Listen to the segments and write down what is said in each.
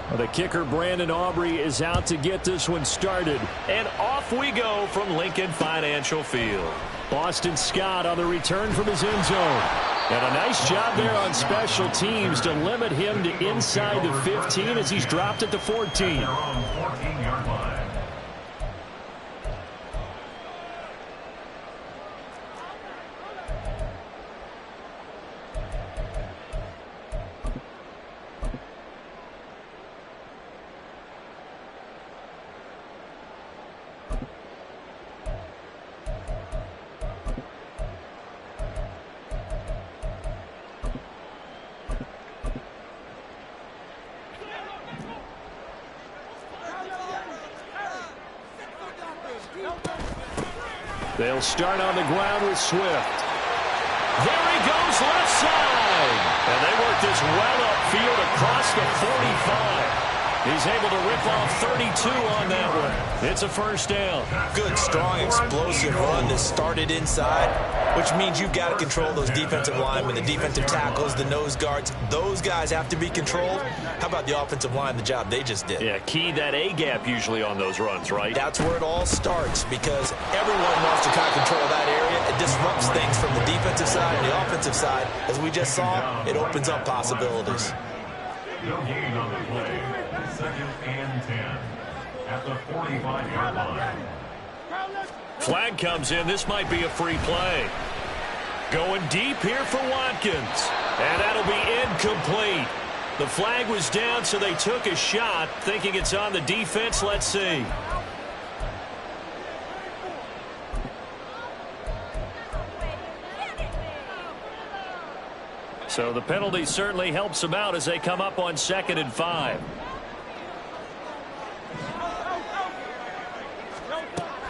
Well, the kicker, Brandon Aubrey, is out to get this one started. And off we go from Lincoln Financial Field. Boston Scott on the return from his end zone. And a nice job there on special teams to limit him to inside the 15 as he's dropped at the 14. They'll start on the ground with Swift. There he goes, left side. And they work this well upfield across the 45. He's able to rip off 32 on that one. It's a first down. Good, strong, explosive run that started inside, which means you've got to control those defensive linemen, the defensive tackles, the nose guards. Those guys have to be controlled. How about the offensive line, the job they just did? Yeah, key that A-gap usually on those runs, right? That's where it all starts because everyone wants to kind of control that area. It disrupts things from the defensive side and the offensive side. As we just saw, it opens up possibilities. No gain on the play. 2nd and 10 at the 45-yard line. Flag comes in. This might be a free play. Going deep here for Watkins. And that'll be incomplete. The flag was down, so they took a shot, thinking it's on the defense. Let's see. So the penalty certainly helps them out as they come up on 2nd and 5.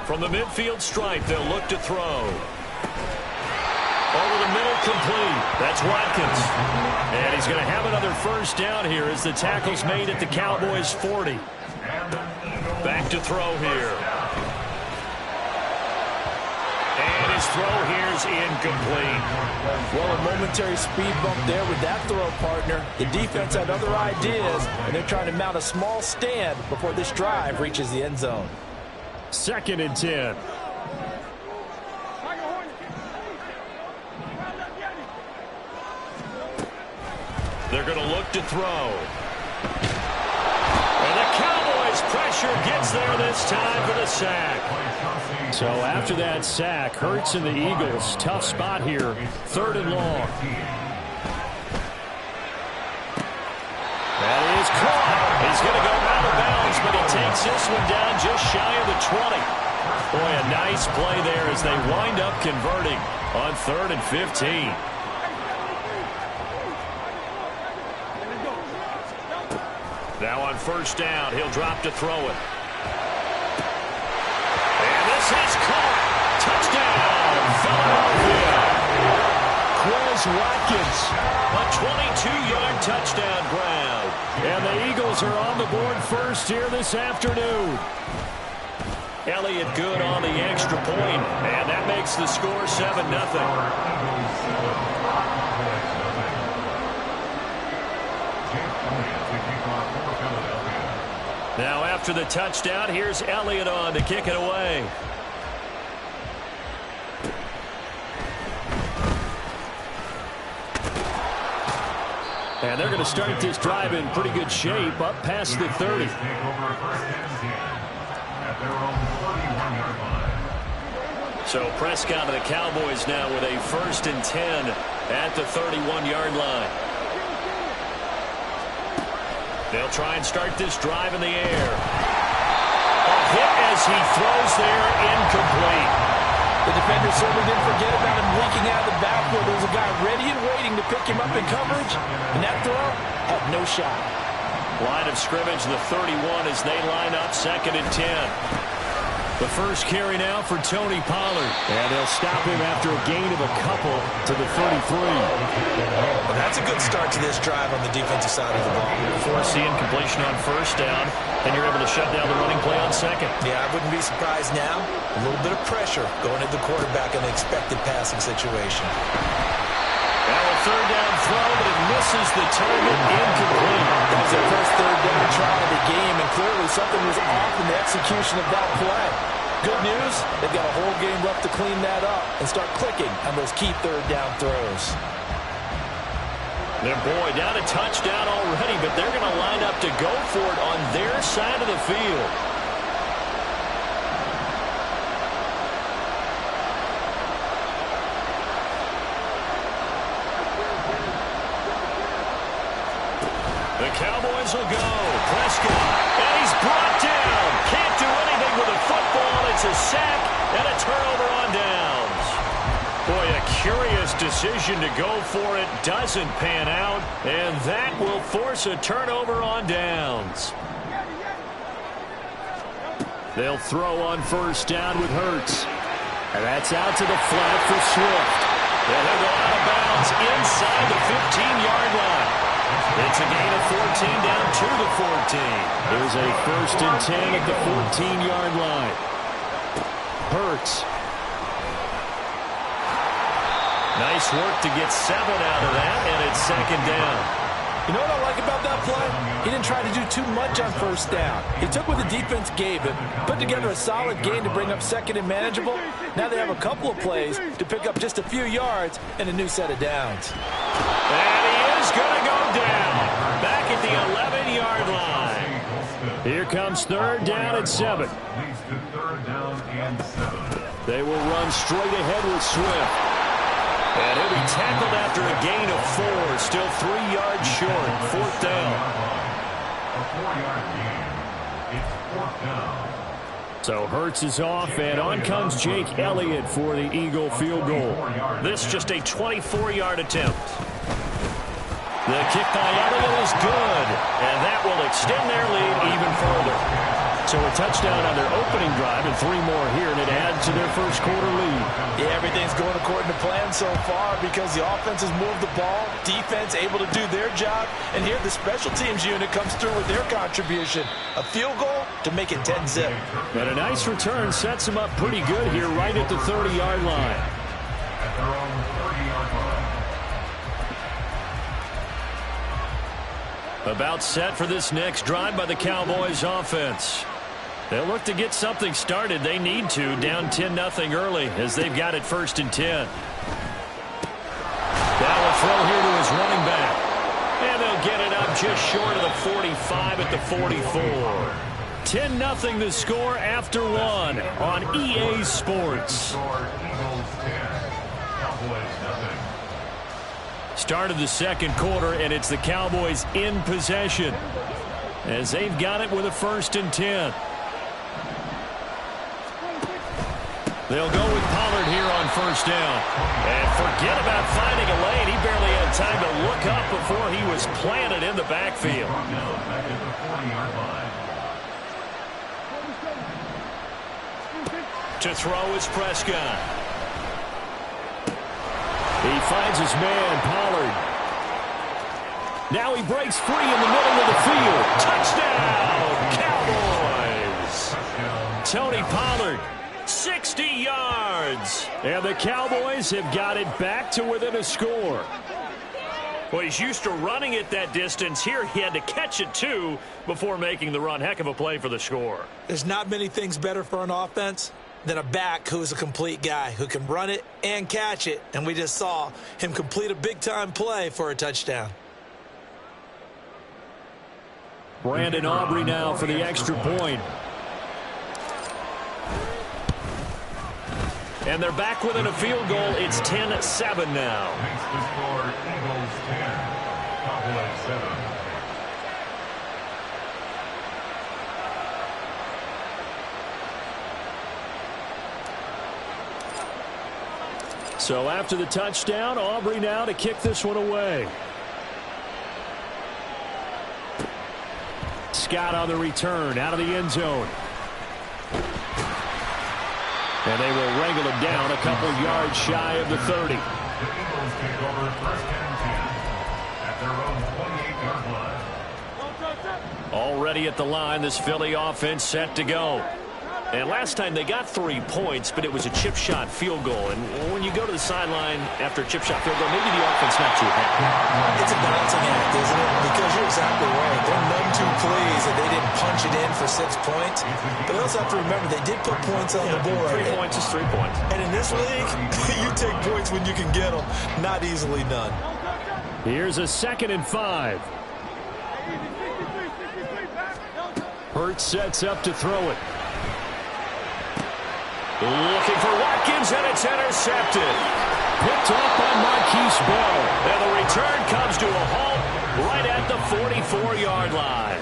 From the midfield stripe, they'll look to throw. Over the middle, complete. That's Watkins. And he's going to have another first down here as the tackle's made at the Cowboys' 40. Back to throw here. And his throw here's incomplete. Well, a momentary speed bump there with that throw, partner. The defense had other ideas, and they're trying to mount a small stand before this drive reaches the end zone. 2nd and 10. They're going to look to throw. And the Cowboys' pressure gets there this time for the sack. So after that sack, Hurts and the Eagles, tough spot here, 3rd and long. That is caught. He's going to go out of bounds, but he takes this one down just shy of the 20. Boy, a nice play there as they wind up converting on 3rd and 15. Now on first down, he'll drop to throw it. And this is caught. Touchdown, Philadelphia. Quez Watkins, a 22-yard touchdown grab. And the Eagles are on the board first here this afternoon. Elliott good on the extra point, and that makes the score 7-0. Now after the touchdown, here's Elliott on to kick it away. And they're going to start this drive in pretty good shape, up past the 30. So Prescott and the Cowboys now with a 1st and 10 at the 31-yard line. They'll try and start this drive in the air. A hit as he throws there, incomplete. The defender certainly didn't forget about him leaking out of the backfield. There was a guy ready and waiting to pick him up in coverage, and that throw had no shot. Line of scrimmage, the 31 as they line up 2nd and 10. The first carry now for Tony Pollard. And they'll stop him after a gain of a couple to the 33. Well, that's a good start to this drive on the defensive side of the ball. Forcing completion on first down, and you're able to shut down the running play on 2nd. Yeah, I wouldn't be surprised now. A little bit of pressure going at the quarterback in the expected passing situation. Now a 3rd down throw, but it misses the target, incomplete. That was was their first third down try of the game, and clearly something was off in the execution of that play. Good news, they've got a whole game left to clean that up and start clicking on those key third down throws. Their boy down a touchdown already, but they're going to line up to go for it on their side of the field. The Cowboys will go. Prescott, and he's brought down. Can't do anything with the football. It's a sack and a turnover on downs. Boy, a curious decision to go for it. Doesn't pan out, and that will force a turnover on downs. They'll throw on first down with Hurts. And that's out to the flat for Swift. And he'll go out of bounds inside the 15-yard line. It's a gain of 14 down to the 14. There's a 1st and 10 at the 14-yard line. Hurts. Nice work to get 7 out of that, and it's 2nd down. You know what I like about that play? He didn't try to do too much on first down. He took what the defense gave him, put together a solid gain to bring up 2nd and manageable. Now they have a couple of plays to pick up just a few yards and a new set of downs. And he is going to go down. Back at the 11-yard line. Here comes 3rd down and 7. Leads to 3rd down and 7. They will run straight ahead with Swift. And he'll be tackled after a gain of 4. Still 3 yards short. 4th down. A 4-yard gain. It's 4th down. So Hurts is off, and on comes Jake Elliott for the Eagle field goal. This just a 24-yard attempt. The kick by Elliott is good, and that will extend their lead even further. So a touchdown on their opening drive and 3 more here, and it adds to their first quarter lead. Yeah, everything's going according to plan so far because the offense has moved the ball, defense able to do their job, and here the special teams unit comes through with their contribution. A field goal to make it 10-zip. And a nice return sets them up pretty good here right at the 30-yard line. At their own 30-yard line. About set for this next drive by the Cowboys offense. They'll look to get something started. They need to, down 10-0 early as they've got it 1st and 10. Now a throw here to his running back. And they'll get it up just short of the 45 at the 44. 10-0 the score after 1 on EA Sports. Start of the 2nd quarter, and it's the Cowboys in possession as they've got it with a 1st and 10. They'll go with Pollard here on first down. And forget about finding a lane. He barely had time to look up before he was planted in the backfield. To throw is Prescott. He finds his man, Pollard. Now he breaks free in the middle of the field. Touchdown, Cowboys! Tony Pollard, 60 yards. And the Cowboys have got it back to within a score. Well, he's used to running it that distance. Here he had to catch it, too, before making the run. Heck of a play for the score. There's not many things better for an offense than a back who's a complete guy who can run it and catch it. And we just saw him complete a big-time play for a touchdown. Brandon Aubrey now for the extra point. And they're back within a field goal. It's 10-7 now. Makes the score Eagles 10, Cowboys 7. So after the touchdown, Aubrey now to kick this one away. Scott on the return out of the end zone. And they will wrangle him down a couple yards shy of the 30. The Eagles take over 1st and 10 at their own 28-yard line. Already at the line, this Philly offense set to go. And last time they got 3 points, but it was a chip shot field goal. And when you go to the sideline after a chip shot field goal, maybe the offense not too happy. It's a balancing act, isn't it? Because you're exactly right. They're none too pleased that they didn't punch it in for 6 points. But they also have to remember they did put points on the board. 3 points is 3 points. And in this league, you take points when you can get them. Not easily done. Here's a 2nd and 5. Hurts sets up to throw it. Looking for Watkins, and it's intercepted. Picked off by Marquise Bell. And the return comes to a halt right at the 44-yard line.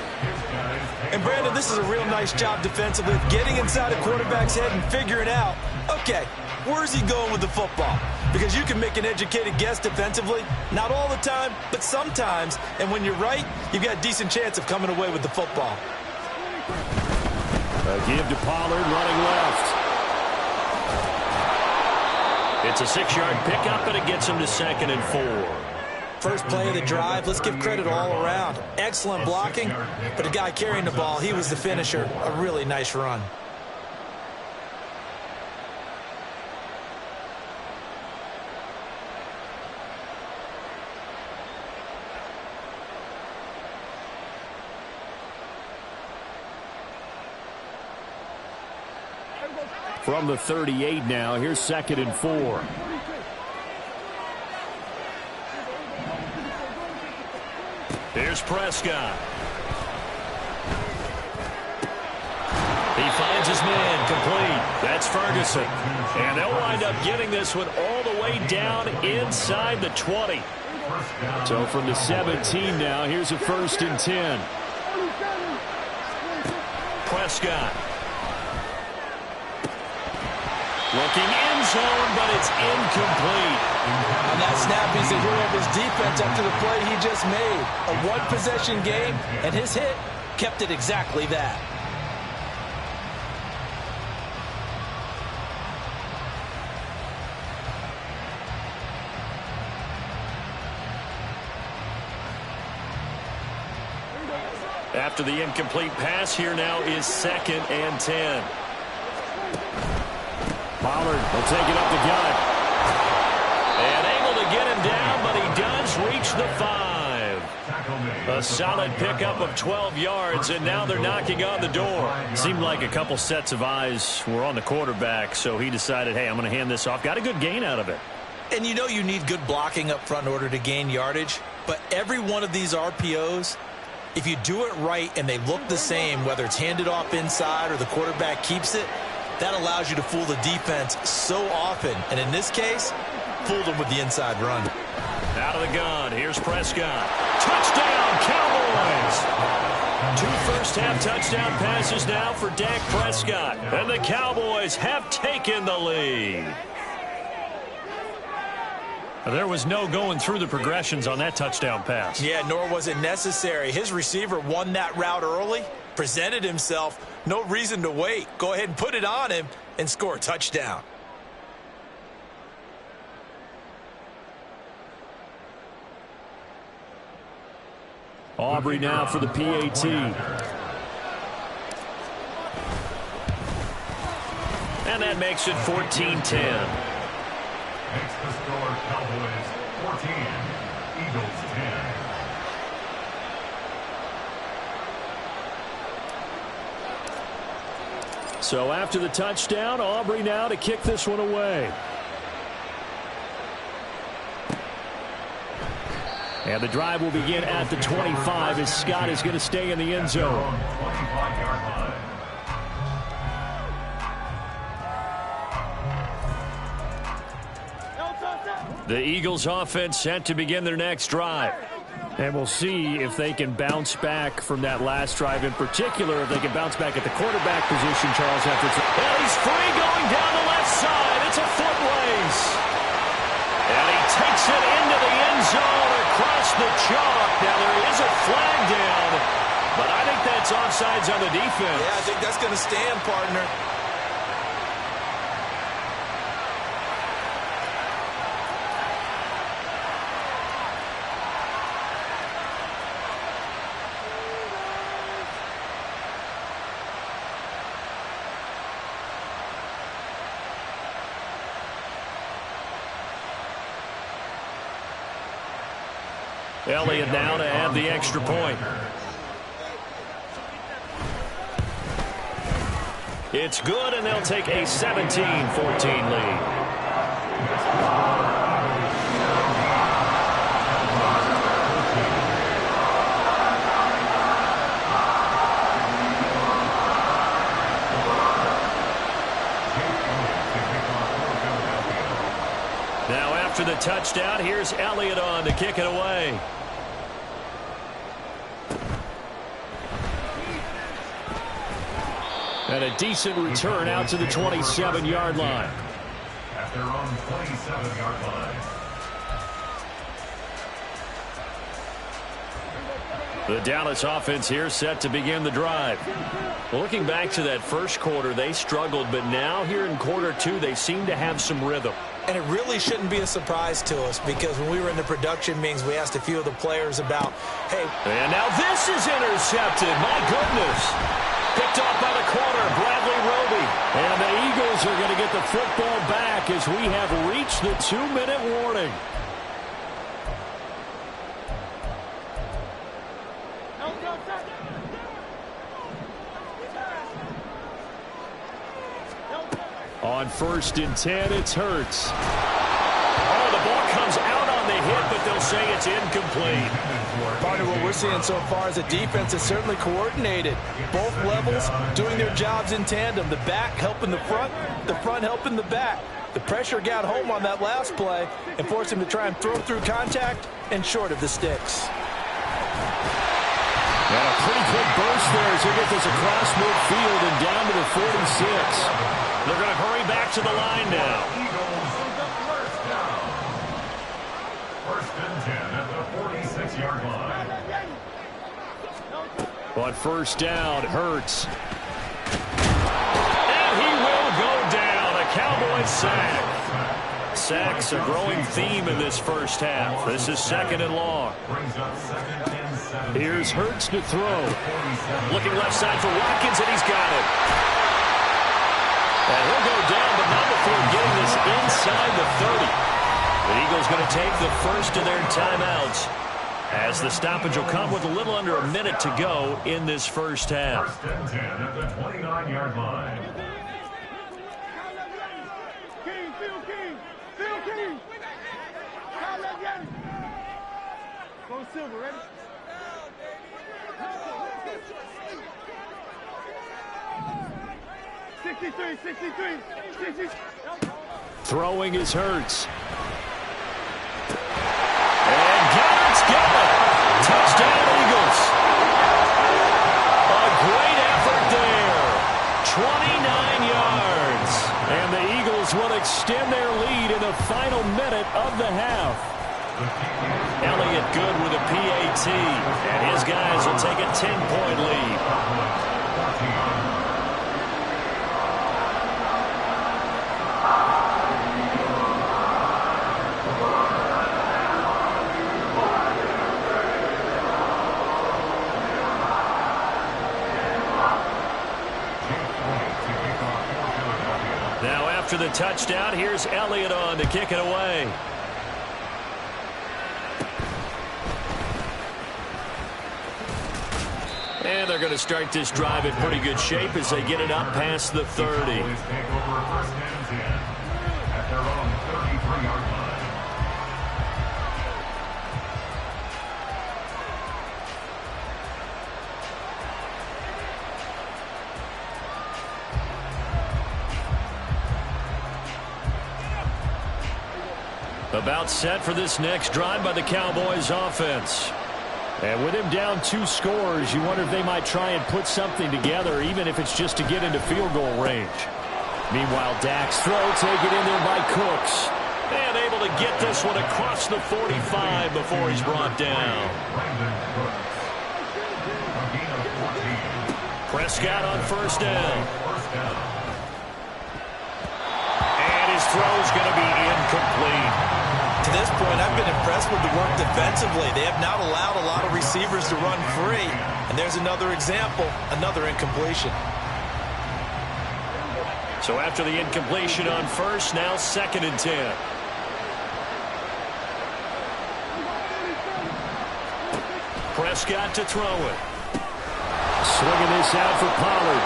And, Brandon, this is a real nice job defensively of getting inside a quarterback's head and figuring out, okay, where's he going with the football? Because you can make an educated guess defensively. Not all the time, but sometimes. And when you're right, you've got a decent chance of coming away with the football. A give to Pollard running left. It's a 6-yard pickup, and it gets him to 2nd and 4. First play of the drive, let's give credit all around. Excellent blocking, but the guy carrying the ball, he was the finisher. A really nice run. From the 38 now, here's 2nd and 4. Here's Prescott. He finds his man complete. That's Ferguson. And they'll wind up getting this one all the way down inside the 20. So from the 17 now, here's a 1st and 10. Prescott. Looking end zone, but it's incomplete. On that snap, he's the hero of his defense after the play he just made. A one-possession game, and his hit kept it exactly that. After the incomplete pass, here now is 2nd and 10. Pollard will take it up the gut. And able to get him down, but he does reach the 5. A solid pickup of 12 yards, and now they're knocking on the door. Seemed like a couple sets of eyes were on the quarterback, so he decided, hey, I'm going to hand this off. Got a good gain out of it. And you know you need good blocking up front in order to gain yardage, but every one of these RPOs, if you do it right and they look the same, whether it's handed off inside or the quarterback keeps it, that allows you to fool the defense so often. And in this case, fooled them with the inside run. Out of the gun, here's Prescott. Touchdown, Cowboys! 2 first-half touchdown passes now for Dak Prescott. And the Cowboys have taken the lead. There was no going through the progressions on that touchdown pass. Yeah, nor was it necessary. His receiver won that route early, presented himself. No reason to wait. Go ahead and put it on him and score a touchdown. Aubrey now for the PAT. And that makes it 14-10. Makes the score Cowboys 14, Eagles 10. So after the touchdown, Aubrey now to kick this one away. And the drive will begin at the 25 as Scott is going to stay in the end zone. 25-yard line. The Eagles offense set to begin their next drive. And we'll see if they can bounce back from that last drive in particular, if they can bounce back at the quarterback position, Charles, after it's... And he's free going down the left side. It's a foot race. And he takes it into the end zone across the chalk. Now there is a flag down, but I think that's offsides on the defense. Yeah, I think that's going to stand, partner. Elliott now to add the extra point. It's good, and they'll take a 17-14 lead. Now after the touchdown, here's Elliott on to kick it away. And a decent return out to the 27-yard line. At their own 27-yard line. The Dallas offense here set to begin the drive. Well, looking back to that first quarter, they struggled, but now here in quarter two, they seem to have some rhythm. And it really shouldn't be a surprise to us, because when we were in the production meetings, we asked a few of the players about, hey. And now this is intercepted. My goodness. Picked off by the corner, Bradley Roby. And the Eagles are going to get the football back as we have reached the 2-minute warning. On 1st and 10, it's Hurts. Oh, the ball comes out on the hit, but they'll say it's incomplete. Part of what we're seeing so far is a defense is certainly coordinated. Both levels doing their jobs in tandem. The back helping the front helping the back. The pressure got home on that last play and forced him to try and throw through contact and short of the sticks. And a pretty quick burst there as he gets this across midfield and down to the 46. They're going to hurry back to the line now. Eagles, first down. 1st and 10 at the 46-yard line. On 1st down, Hurts. And he will go down. A Cowboy sack. Sacks a growing theme in this first half. This is 2nd and long. Brings up 2nd and 7. Here's Hurts to throw. Looking left side for Watkins, and he's got it. And he'll go down, but not before getting this inside the 30. The Eagles going to take the first of their timeouts, as the stoppage will come with a little under a minute to go in this first half. 1st and 10 at the 29-yard line. Go Silver, ready? Throwing is Hurts. And Garrett's got it. Touchdown, Eagles. A great effort there. 29 yards. And the Eagles will extend their lead in the final minute of the half. Elliott good with a PAT. And his guys will take a 10-point lead. Now after the touchdown, here's Elliott on to kick it away. And they're going to start this drive in pretty good shape as they get it up past the 30. Take over 1st and 10 at their own 33-yard line. About set for this next drive by the Cowboys offense. And with him down 2 scores, you wonder if they might try and put something together, even if it's just to get into field goal range. Meanwhile, Dak's throw taken in there by Cooks. And able to get this one across the 45 before he's brought down. Prescott on 1st down. And his throw's going to be incomplete. To this point, I've been impressed with the work defensively. They have not allowed a lot of receivers to run free. And there's another example, another incompletion. So after the incompletion on 1st, now 2nd and 10. Prescott to throw it. Swinging this out for Pollard.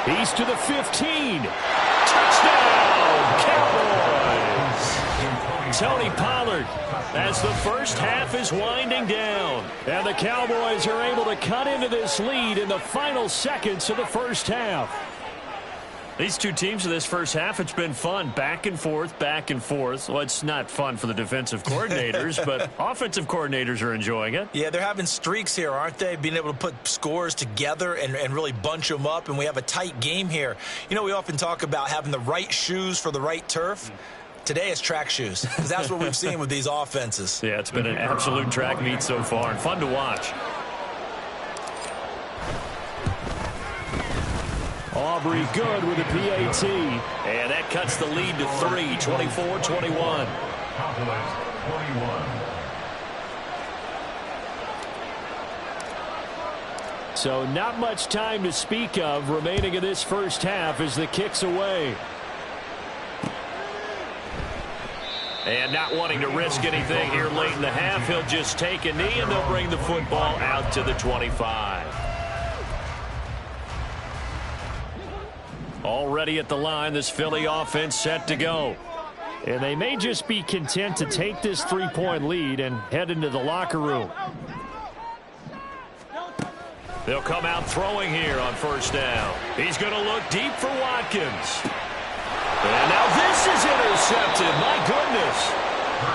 He's to the 15. Touchdown, Cowboys! Tony Pollard as the first half is winding down. And the Cowboys are able to cut into this lead in the final seconds of the first half. These two teams in this first half, it's been fun. Back and forth, back and forth. Well, it's not fun for the defensive coordinators, but offensive coordinators are enjoying it. Yeah, they're having streaks here, aren't they? Being able to put scores together and really bunch them up, and we have a tight game here. You know, we often talk about having the right shoes for the right turf. Today it's track shoes, because that's what we've seen with these offenses. Yeah, it's been an absolute track meet so far, and fun to watch. Aubrey good with a PAT. And that cuts the lead to 3, 24-21. Cowboys 21. So not much time to speak of remaining in this first half as the kick's away. And not wanting to risk anything here late in the half, he'll just take a knee and they'll bring the football out to the 25. Already at the line, this Philly offense set to go. And they may just be content to take this 3-point lead and head into the locker room. They'll come out throwing here on first down. He's going to look deep for Watkins. And now this is intercepted. My goodness.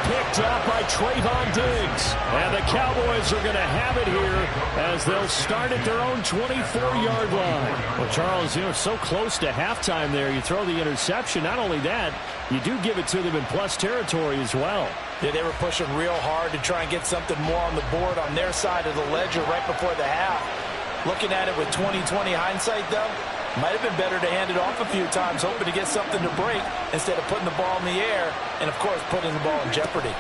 Picked up by Trayvon Diggs. And the Cowboys are going to have it here as they'll start at their own 24-yard line. Well, Charles, you know, so close to halftime there. You throw the interception. Not only that, you do give it to them in plus territory as well. Yeah, they were pushing real hard to try and get something more on the board on their side of the ledger right before the half. Looking at it with 20/20 hindsight, though, might have been better to hand it off a few times, hoping to get something to break instead of putting the ball in the air and, of course, putting the ball in jeopardy.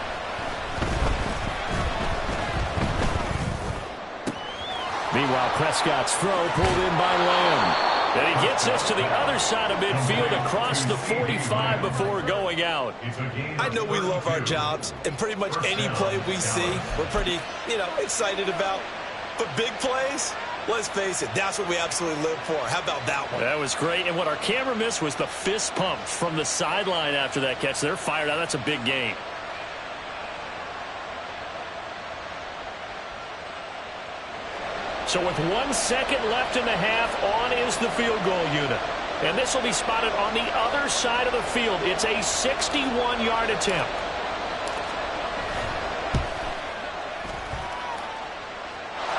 Meanwhile, Prescott's throw pulled in by Lamb. And he gets us to the other side of midfield across the 45 before going out. I know we love our jobs, and pretty much any play we see, we're pretty, excited about. But big plays, let's face it, that's what we absolutely live for. How about that one? That was great. And what our camera missed was the fist pump from the sideline after that catch. They're fired out. That's a big game. So with 1 second left in the half, on is the field goal unit. And this will be spotted on the other side of the field. It's a 61-yard attempt.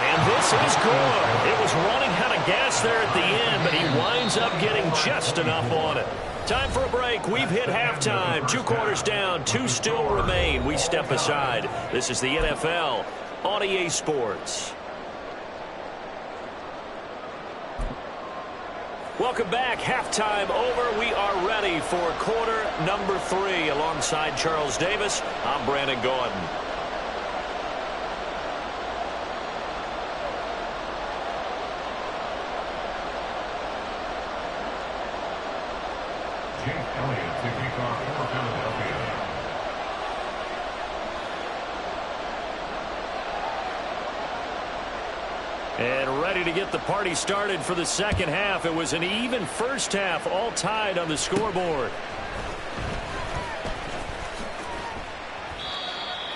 And this is good. It was running out of gas there at the end, but he winds up getting just enough on it. Time for a break. We've hit halftime. 2 quarters down, 2 still remain. We step aside. This is the NFL on EA Sports. Welcome back. Halftime over. We are ready for quarter number 3. Alongside Charles Davis, I'm Brandon Gordon. Jake Elliott to kick off for Philadelphia. And ready to get the party started for the second half. It was an even first half, all tied on the scoreboard.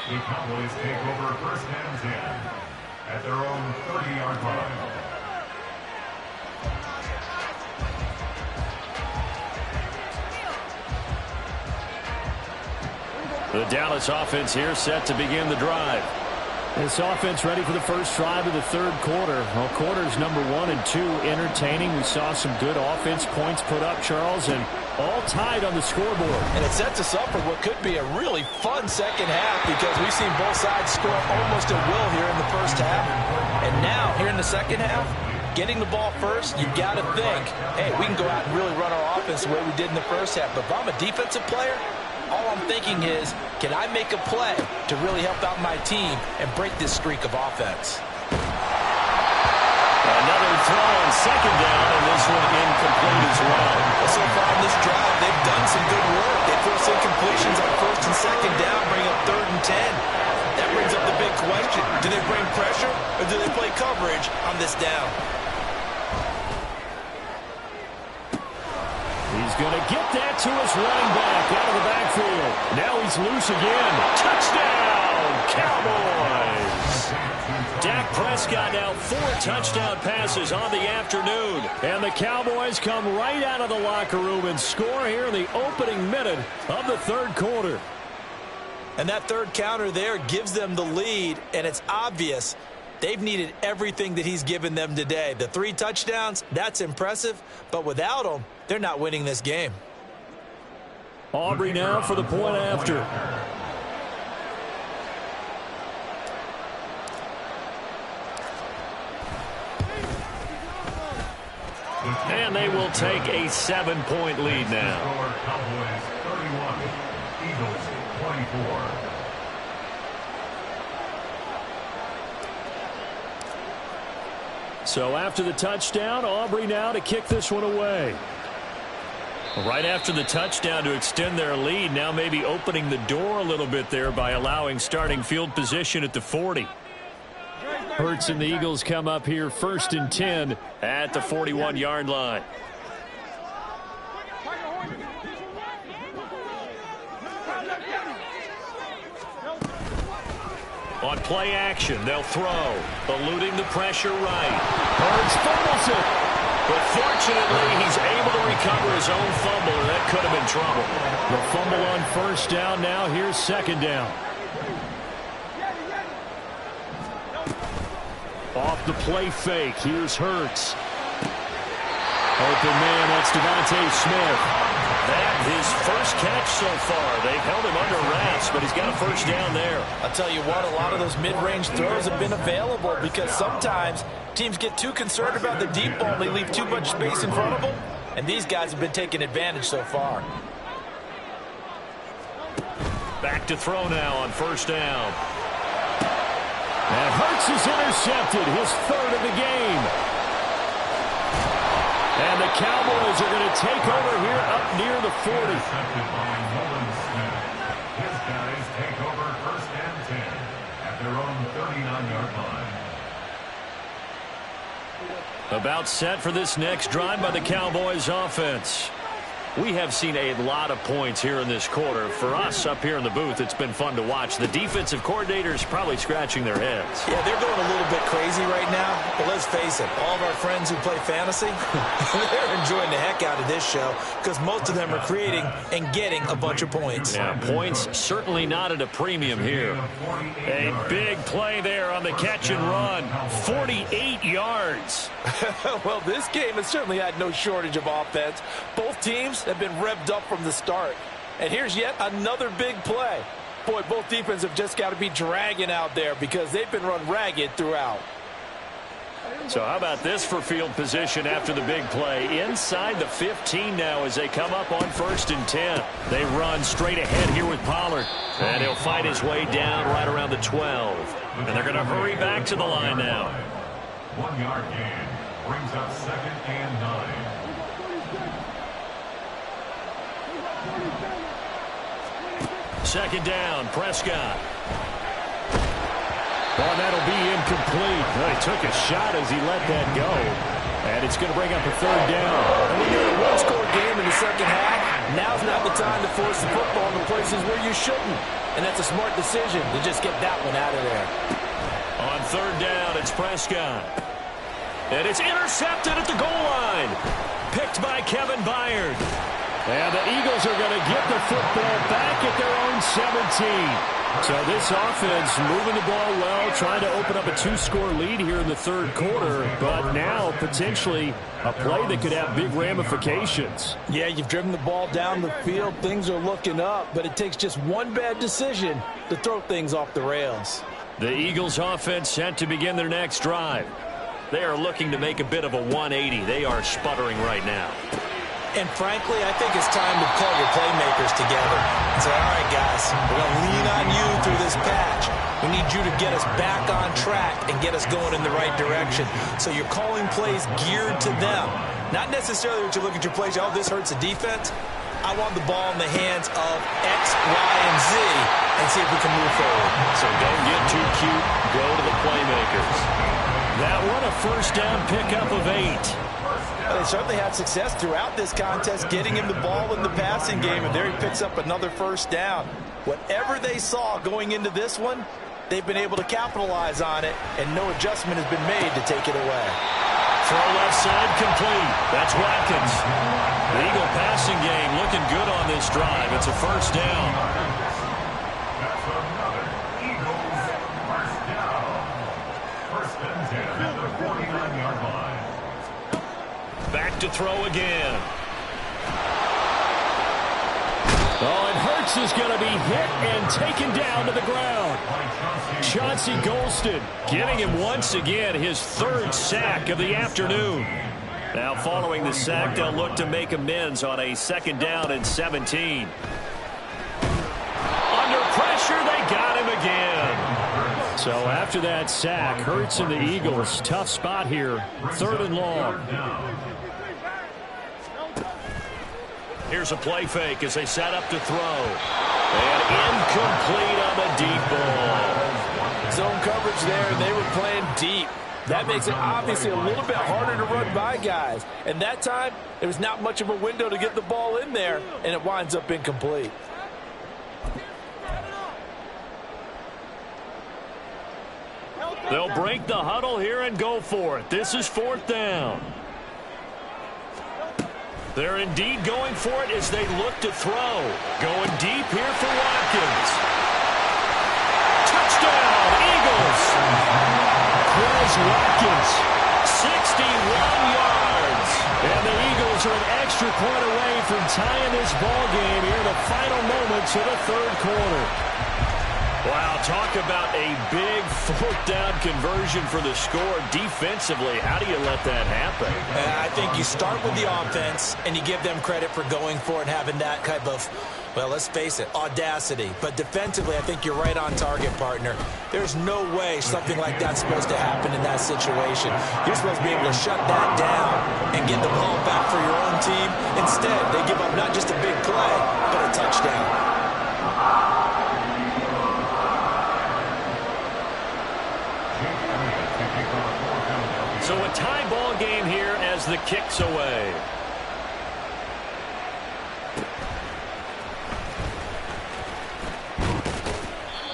The Cowboys take over first and 10 at their own 30-yard line. The Dallas offense here set to begin the drive. This offense ready for the first drive of the third quarter. Well, quarters number 1 and 2 entertaining. We saw some good offense points put up, Charles, and all tied on the scoreboard. And it sets us up for what could be a really fun second half because we've seen both sides score almost at will here in the first half. And now, here in the second half, getting the ball first, you've got to think, hey, we can go out and really run our offense the way we did in the first half. But if I'm a defensive player, all I'm thinking is, can I make a play to really help out my team and break this streak of offense? Another throw on second down, and this one incomplete as well. So far on this drive, they've done some good work. They forced incompletions on first and second down, bring up 3rd and 10. That brings up the big question. they bring pressure or do they play coverage on this down? He's going to get that to his running back out of the backfield. Now he's loose again. Touchdown, Cowboys! Dak Prescott now 4 touchdown passes on the afternoon. And the Cowboys come right out of the locker room and score here in the opening minute of the third quarter. And that third counter there gives them the lead, and it's obvious they've needed everything that he's given them today. The 3 touchdowns, that's impressive, but without them, they're not winning this game. Aubrey now for the point after. And they will take a 7-point lead now. Cowboys 31, Eagles 24. So after the touchdown, Aubrey now to kick this one away. Right after the touchdown to extend their lead, now maybe opening the door a little bit there by allowing starting field position at the 40. Hurts and the Eagles come up here 1st and 10 at the 41-yard line. On play action, they'll throw. Eluding the pressure right. Hurts fumbles it. But fortunately, he's able to recover his own fumble, and that could have been trouble. The fumble on 1st down now. Here's 2nd down. Off the play fake. Here's Hurts. Open man, that's Devontae Smith. That his first catch so far. They've held him under wraps, but he's got a 1st down there. I'll tell you what, a lot of those mid-range throws have been available because sometimes teams get too concerned about the deep ball and they leave too much space in front of them, and these guys have been taking advantage so far. Back to throw now on 1st down. And Hurts is intercepted, his 3rd of the game. And the Cowboys are going to take over here up near the 40. Intercepted by Nolan Smith. His guys take over 1st and 10 at their own 39-yard line. About set for this next drive by the Cowboys offense. We have seen a lot of points here in this quarter. For us up here in the booth, it's been fun to watch. The defensive coordinators probably scratching their heads. Yeah, they're going a little bit crazy right now, but let's face it, all of our friends who play fantasy, they're enjoying the heck out of this show because most of them are creating and getting a bunch of points. Yeah, points certainly not at a premium here. A big play there on the catch and run. 48 yards. Well, this game has certainly had no shortage of offense. Both teams have been revved up from the start. And here's yet another big play. Boy, both defenses have just got to be dragging out there because they've been run ragged throughout. So how about this for field position after the big play? Inside the 15 now as they come up on 1st and 10. They run straight ahead here with Pollard. And he'll fight his way down right around the 12. And they're going to hurry back to the line now. 1-yard gain brings up 2nd and 9. Second down, Prescott. Well, that'll be incomplete. Well, he took a shot as he let that go. And it's going to bring up a 3rd down. When you're in a one-score game in the second half, now's not the time to force the football in the places where you shouldn't. And that's a smart decision to just get that one out of there. On 3rd down, it's Prescott. And it's intercepted at the goal line. Picked by Kevin Byard. And the Eagles are going to get the football back at their own 17. So this offense moving the ball well, trying to open up a 2-score lead here in the 3rd quarter. But now potentially a play that could have big ramifications. Yeah, you've driven the ball down the field. Things are looking up, but it takes just one bad decision to throw things off the rails. The Eagles offense set to begin their next drive. They are looking to make a bit of a 180. They are sputtering right now. And frankly, I think it's time to call your playmakers together and say, all right, guys, we're going to lean on you through this patch. We need you to get us back on track and get us going in the right direction. So you're calling plays geared to them. Not necessarily that you look at your plays, oh, this hurts the defense. I want the ball in the hands of X, Y, and Z and see if we can move forward. So don't get too cute. Go to the playmakers. That one a first down pickup of 8. Well, they certainly had success throughout this contest getting him the ball in the passing game, and there he picks up another first down. Whatever they saw going into this one, they've been able to capitalize on it, and no adjustment has been made to take it away. Throw left side complete. That's Watkins. The Eagle passing game looking good on this drive. It's a first down. That's another Eagles first down. First and 10 at the 49-yard line. Back to throw again. Oh, and Hurts is going to be hit and taken down to the ground. Chauncey Golston getting him once again his 3rd sack of the afternoon. Now following the sack, they'll look to make amends on a 2nd down and 17. Under pressure, they got him again. So after that sack, Hurts and the Eagles, tough spot here, 3rd and long. Here's a play fake as they set up to throw. And incomplete on the deep ball. Zone coverage there, and they were playing deep. That makes it obviously a little bit harder to run by guys. And that time, there was not much of a window to get the ball in there, and it winds up incomplete. They'll break the huddle here and go for it. This is 4th down. They're indeed going for it as they look to throw. Going deep here for Watkins. Touchdown, Eagles. Quez Watkins, 61 yards. And the Eagles are an extra point away from tying this ball game here in the final moments of the 3rd quarter. Wow, talk about a big 4th down conversion for the score. Defensively, how do you let that happen? I think you start with the offense, and you give them credit for going for it and having that type of, well, let's face it, audacity. But defensively, I think you're right on target, partner. There's no way something like that's supposed to happen in that situation. You're supposed to be able to shut that down and get the ball back for your own team. Instead, they give up not just a big play, but a touchdown. So a tie ball game here as the kick's away.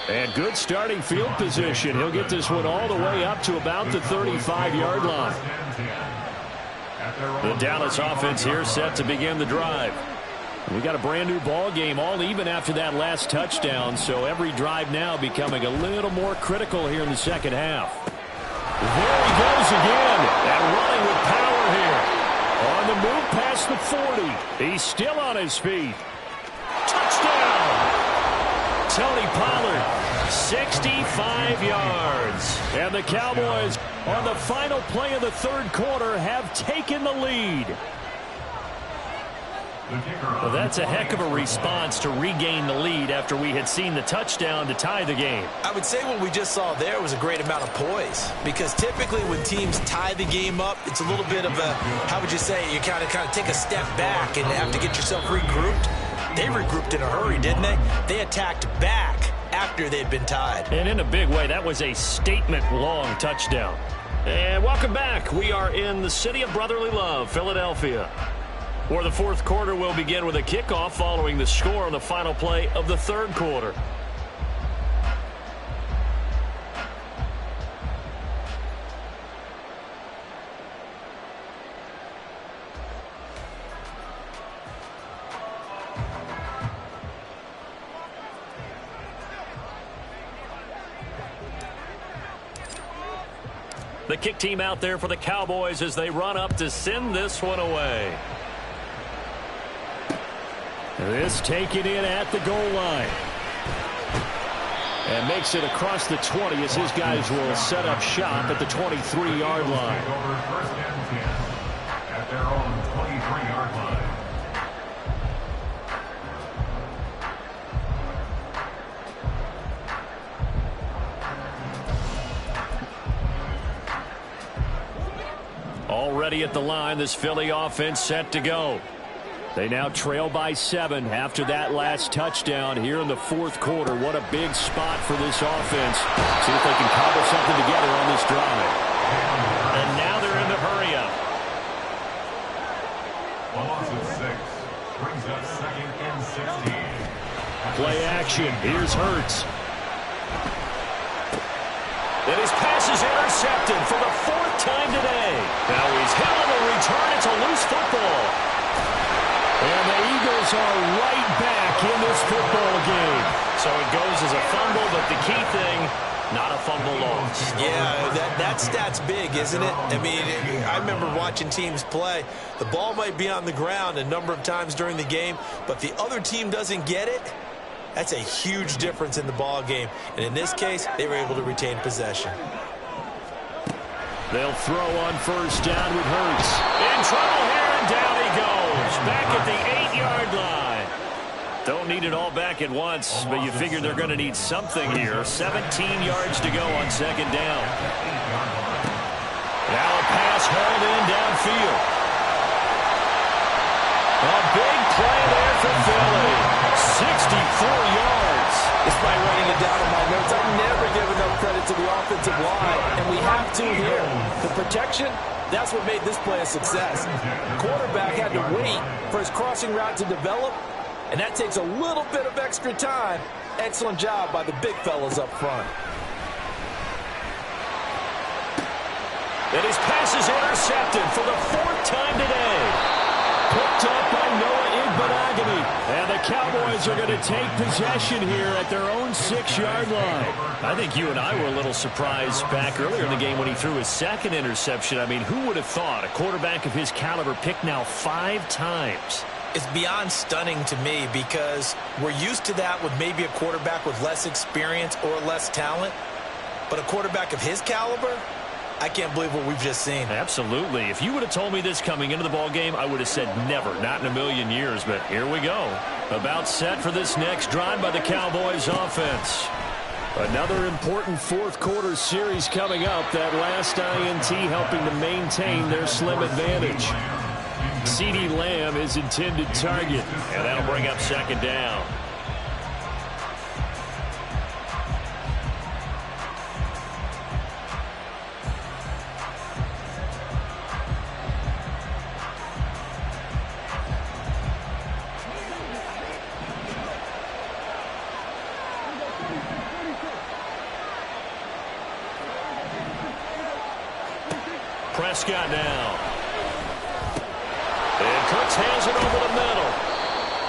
And good starting field position. He'll get this one all the way up to about the 35-yard line. The Dallas offense here set to begin the drive. We got a brand new ball game, all even after that last touchdown, so every drive now becoming a little more critical here in the second half. There he goes again, and running with power here. On the move past the 40. He's still on his feet. Touchdown! Tony Pollard, 65 yards. And the Cowboys, on the final play of the 3rd quarter, have taken the lead. Well, that's a heck of a response to regain the lead after we had seen the touchdown to tie the game. I would say what we just saw there was a great amount of poise, because typically when teams tie the game up, it's a little bit of a, how would you say, you kind of take a step back and have to get yourself regrouped. They regrouped in a hurry, didn't they? They attacked back after they'd been tied. And in a big way, that was a statement-long touchdown. And welcome back. We are in the city of brotherly love, Philadelphia, where the 4th quarter will begin with a kickoff following the score on the final play of the 3rd quarter. The kick team out there for the Cowboys as they run up to send this one away. This taken in at the goal line. And makes it across the 20 as his guys will set up shop at the 23-yard line. First and 10 at their own 23-yard line. Already at the line, this Philly offense set to go. They now trail by 7 after that last touchdown here in the fourth quarter. What a big spot for this offense. See if they can cobble something together on this drive. And now they're in the hurry-up. A loss of 6 brings up 2nd and 16. Play action. Here's Hurts. And his pass is intercepted for the 4th time today. Now he's hit on the return. It's a loose football. And the Eagles are right back in this football game. So it goes as a fumble, but the key thing, not a fumble loss. Yeah, that stat's big, isn't it? I mean, I remember watching teams play. The ball might be on the ground a number of times during the game, but the other team doesn't get it. That's a huge difference in the ball game. And in this case, they were able to retain possession. They'll throw on first down with Hurts. In trouble here, and down he goes. Back at the 8-yard line. Don't need it all back at once, but you figure they're going to need something here. 17 yards to go on second down. Now a pass hauled in downfield. A big play there for Philly. 64 yards. Despite writing it down in my notes, I never give enough credit to the offensive line, and we have to here. The protection, that's what made this play a success. The quarterback had to wait for his crossing route to develop, and that takes a little bit of extra time. Excellent job by the big fellas up front. And his pass is intercepted for the 4th time today. Picked up by Noah Igbenogany. And the Cowboys are going to take possession here at their own 6-yard line. I think you and I were a little surprised back earlier in the game when he threw his 2nd interception. I mean, who would have thought a quarterback of his caliber picked now 5 times? It's beyond stunning to me because we're used to that with maybe a quarterback with less experience or less talent. But a quarterback of his caliber, I can't believe what we've just seen. Absolutely. If you would have told me this coming into the ball game, I would have said never, not in a million years. But here we go. About set for this next drive by the Cowboys offense. Another important fourth quarter series coming up. That last INT helping to maintain their slim advantage. CeeDee Lamb is intended target. And that'll bring up second down. Prescott now. And Cooks hands it over the middle.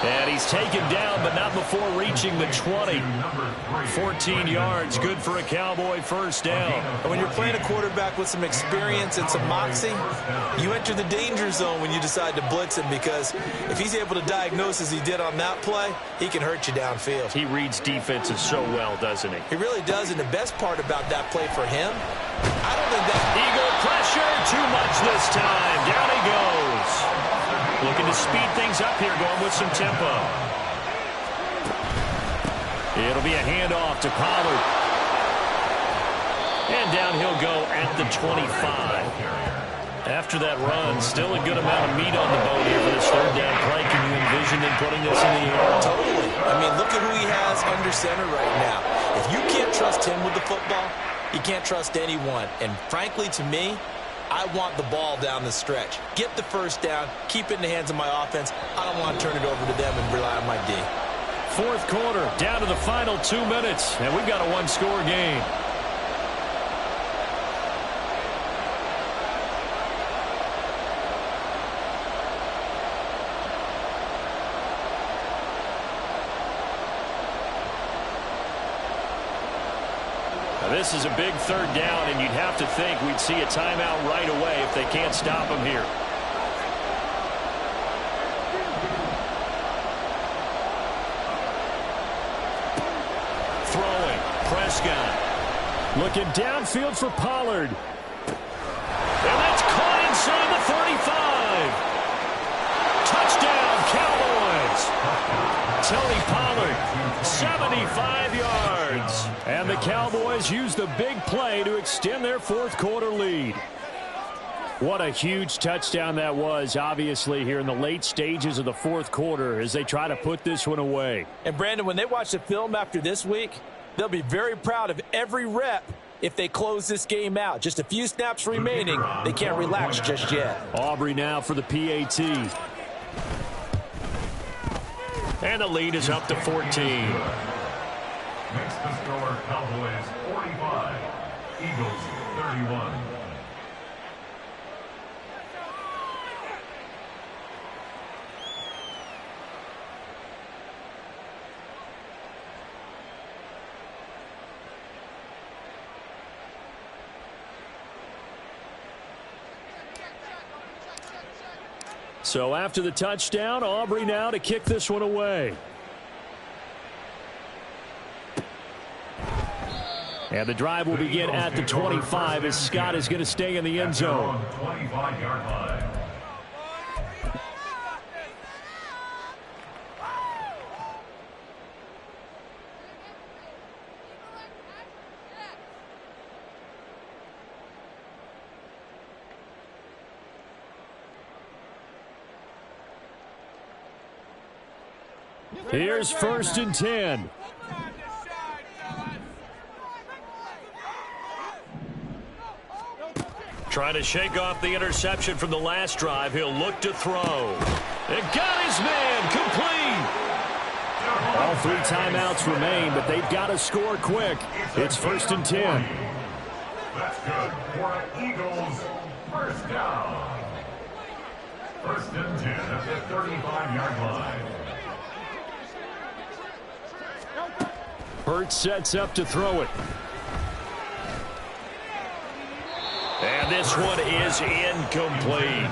And he's taken down, but not before reaching the 20. 14 yards, good for a Cowboy first down. And when you're playing a quarterback with some experience and some moxie, you enter the danger zone when you decide to blitz him, because if he's able to diagnose as he did on that play, he can hurt you downfield. He reads defenses so well, doesn't he? He really does, and the best part about that play for him, I don't think that... Eagle pressure, too much this time. Down he goes. Looking to speed things up here, going with some tempo. It'll be a handoff to Pollard. And down he'll go at the 25. After that run, still a good amount of meat on the bone here for this third down play. Can you envision them putting this in the air? Totally. I mean, look at who he has under center right now. If you can't trust him with the football, you can't trust anyone. And frankly, to me, I want the ball down the stretch. Get the first down, keep it in the hands of my offense. I don't want to turn it over to them and rely on my D. Fourth quarter, down to the final 2 minutes, and we've got a one-score game. This is a big third down, and you'd have to think we'd see a timeout right away if they can't stop him here. Throwing, Prescott. Looking downfield for Pollard. And that's caught inside the 35. Touchdown, Cowboys. Tony Pollard, 75 yards. And the Cowboys use the big play to extend their fourth quarter lead. What a huge touchdown that was, obviously, here in the late stages of the fourth quarter as they try to put this one away. And, Brandon, when they watch the film after this week, they'll be very proud of every rep if they close this game out. Just a few snaps remaining. They can't relax just yet. Aubrey now for the PAT. And the lead is up to 14. Makes the score Cowboys 45, Eagles 31. So after the touchdown, Aubrey now to kick this one away. And the drive will begin at the 25 as Scott is going to stay in the end zone. 25-yard line. Here's 1st and 10. Trying to shake off the interception from the last drive. He'll look to throw. It got his man complete. All 3 timeouts remain, but they've got to score quick. It's 1st and 10. That's good for Eagles. First down. 1st and 10 at the 35-yard line. Hurts sets up to throw it. And this one is incomplete.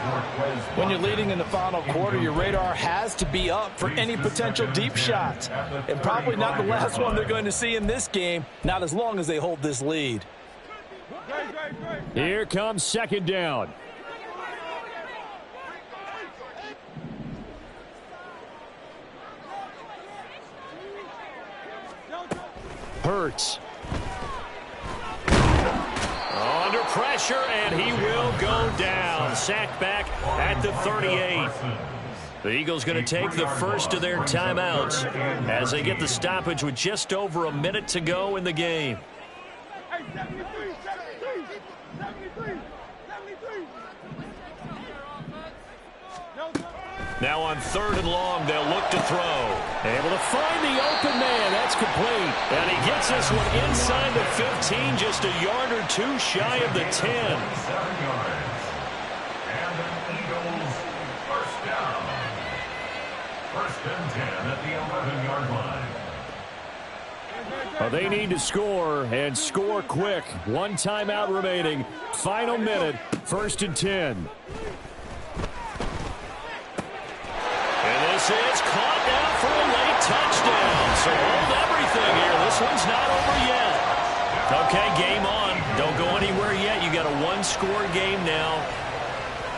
When you're leading in the final quarter, your radar has to be up for any potential deep shots. And probably not the last one they're going to see in this game, not as long as they hold this lead. Here comes 2nd down. Hurts. Under pressure, and he will go down. Sacked back at the 38. The Eagles going to take the first of their timeouts as they get the stoppage with just over a minute to go in the game. Now on 3rd and long, they'll look to throw. Able to find the open man. That's complete. And he gets this one inside the 15, just a yard or 2 shy of the 10. 7 yards. And the Eagles first down. 1st and 10 at the 11-yard line. They need to score, and score quick. 1 timeout remaining. Final minute, 1st and 10. This is caught now for a late touchdown. So hold everything here. This one's not over yet. Okay, game on. Don't go anywhere yet. You got a 1-score game now.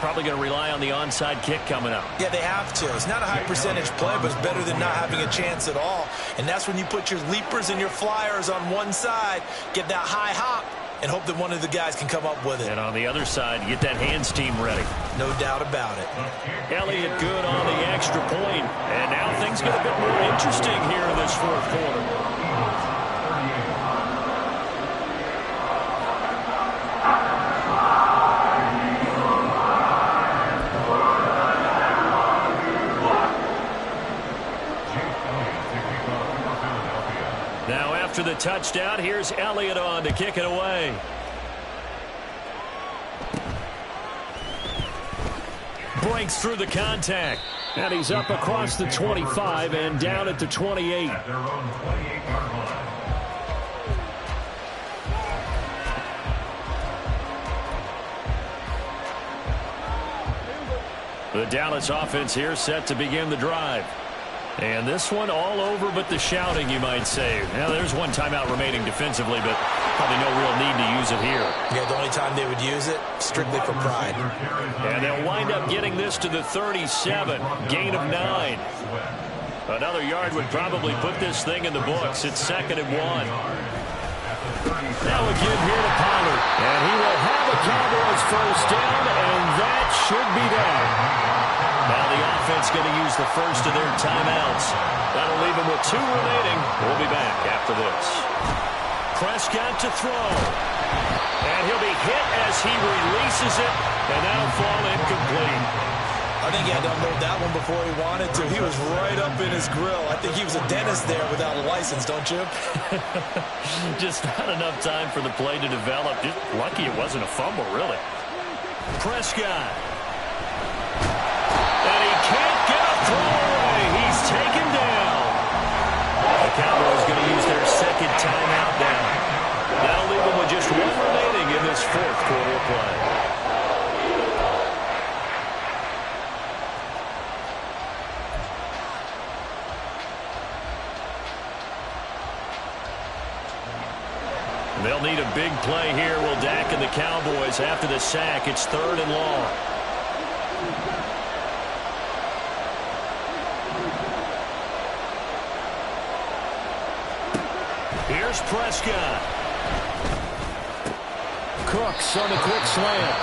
Probably going to rely on the onside kick coming up. Yeah, they have to. It's not a high percentage play, but it's better than not having a chance at all. And that's when you put your leapers and your flyers on one side, get that high hop, and hope that one of the guys can come up with it. And on the other side, get that hands team ready. No doubt about it. Elliott good on the extra point. And now things get a bit more interesting here in this fourth quarter. Now after the touchdown, here's Elliott on to kick it away. Breaks through the contact. And he's up across the 25 and down at the 28. At their own 28-yard line. The Dallas offense here set to begin the drive. And this one all over but the shouting, you might say. Now, there's 1 timeout remaining defensively, but probably no real need to use it here. Yeah, the only time they would use it, strictly for pride. And they'll wind up getting this to the 37, gain of 9. Another yard would probably put this thing in the books. It's 2nd and 1. Now again here to Pollard. And he will have a Cowboys first down, and going to use the first of their timeouts. That'll leave them with 2 remaining. We'll be back after this. Prescott to throw. And he'll be hit as he releases it, and that'll fall incomplete. I think he had to unload that one before he wanted to. He was right up in his grill. I think he was a dentist there without a license, don't you? Just not enough time for the play to develop. Just lucky it wasn't a fumble, really. Prescott. And he can't get a throw away. He's taken down. The Cowboys going to use their second timeout now. That'll leave them with just 1 remaining in this 4th quarter of play. They'll need a big play here, will Dak and the Cowboys. After the sack, it's 3rd and long. Here's Prescott. Cooks on the quick slant.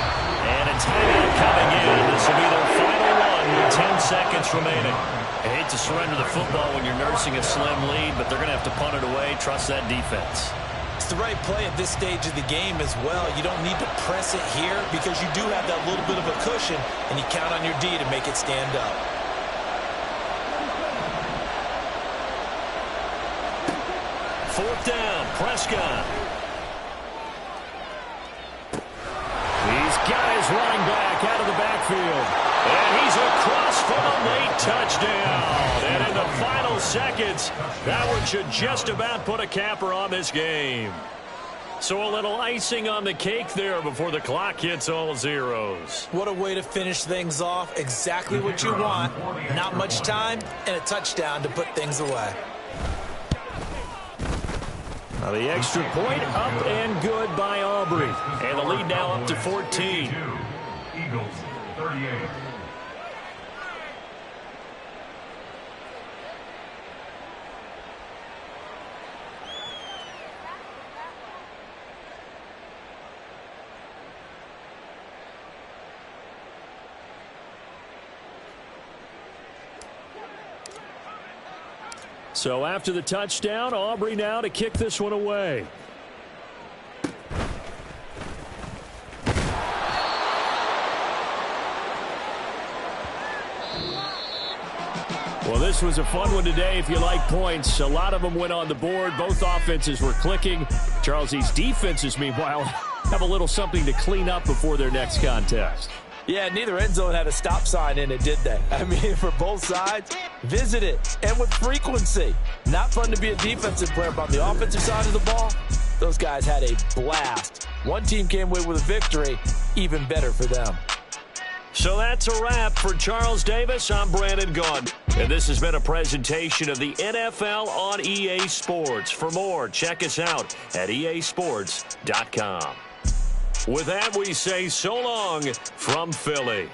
And a timeout coming in. This will be their final one with 10 seconds remaining. I hate to surrender the football when you're nursing a slim lead, but they're going to have to punt it away. Trust that defense. It's the right play at this stage of the game as well. You don't need to press it here because you do have that little bit of a cushion, and you count on your D to make it stand up. Fourth down, Prescott. He's got his running back out of the backfield. And he's across for a late touchdown. And in the final seconds, that one should just about put a capper on this game. So a little icing on the cake there before the clock hits all zeros. What a way to finish things off. Exactly what you want. Not much time and a touchdown to put things away. Now the extra point up and good by Aubrey. And the lead now up to 14. Eagles 38. So after the touchdown, Aubrey now to kick this one away. Well, this was a fun one today if you like points. A lot of them went on the board. Both offenses were clicking. Charles, these defenses, meanwhile, have a little something to clean up before their next contest. Yeah, neither end zone had a stop sign in it, did they? I mean, for both sides, visit it, and with frequency. Not fun to be a defensive player, but on the offensive side of the ball, those guys had a blast. One team came away with a victory, even better for them. So that's a wrap for Charles Davis. I'm Brandon Gaudin, and this has been a presentation of the NFL on EA Sports. For more, check us out at easports.com. With that, we say so long from Philly.